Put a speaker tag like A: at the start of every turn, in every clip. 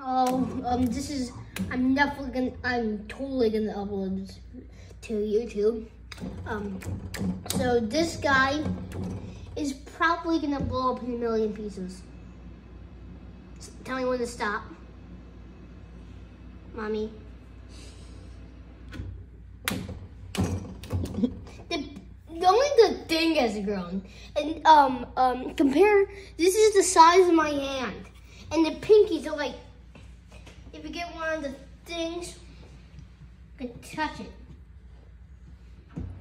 A: I'm totally gonna upload this to YouTube. So this guy is probably gonna blow up in a million pieces. Tell me when to stop. Mommy. Only the thing has grown. And compare, this is the size of my hand. And the pinkies are like, if you get one of the things, you can touch it.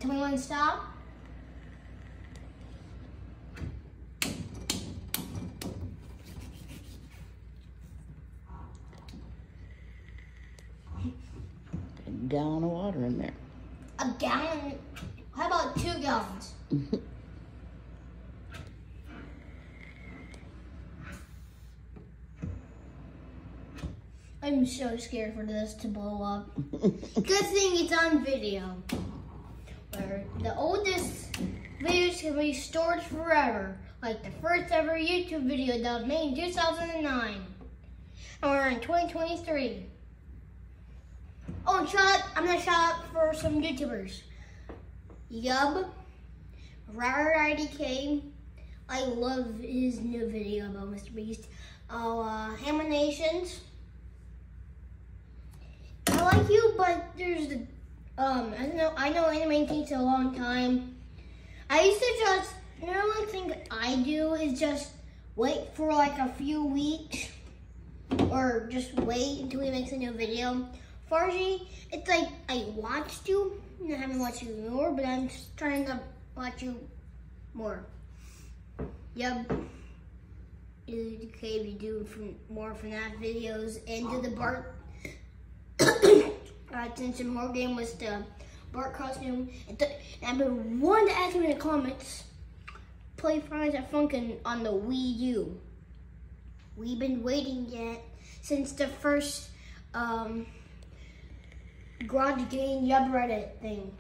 A: Tell me when to stop.
B: A gallon of water in there.
A: A gallon? How about 2 gallons? I'm so scared for this to blow up. Good thing it's on video. Where the oldest videos can be stored forever. Like the first ever YouTube video that was made in 2009. And we're in 2023. Oh, I'm gonna shout out for some YouTubers. Yub, Robert IDK. I love his new video about Mr. Beast. Hammer Nations. I like you, but there's the I know anime takes a long time. I used to just, the only thing I do is just wait for like a few weeks, or just wait until he makes a new video. Farji, it's like I watched you, and I haven't watched you more, but I'm just trying to watch you more. Yep. Okay, we do more FNAF videos, and do the Bart. Since the more game was the Bart costume, and I've been wanting to ask me in the comments, play Fridays at Funkin' on the Wii U. We've been waiting yet since the first Garage Game Reddit thing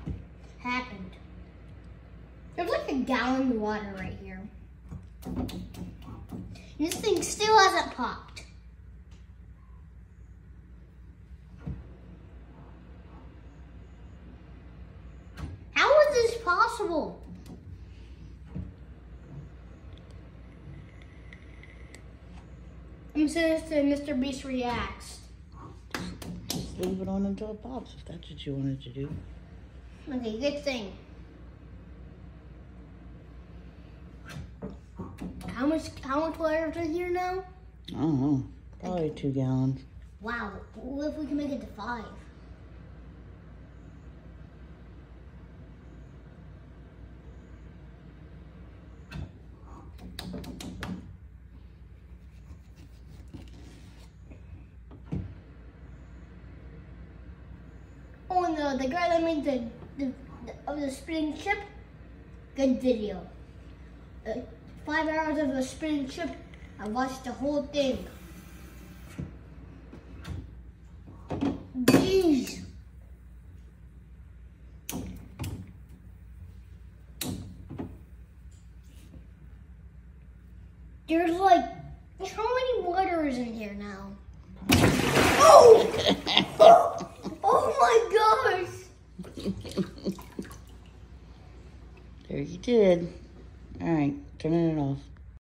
A: happened. There's like a gallon of water right here. And this thing still hasn't popped. How is this possible? I'm saying this to Mr. Beast Reacts.
B: Just leave it on until it pops if that's what you wanted to do.
A: Okay, good thing. How much water is in here now?
B: I don't know. Probably 2 gallons.
A: Wow, what if we can make it to 5? Oh, no, the guy that made the spinning chip, good video. 5 hours of the spinning chip, I watched the whole thing. Jeez. There's like, how many waters in here now? Oh! Oh my gosh!
B: There you did. All right, turning it off.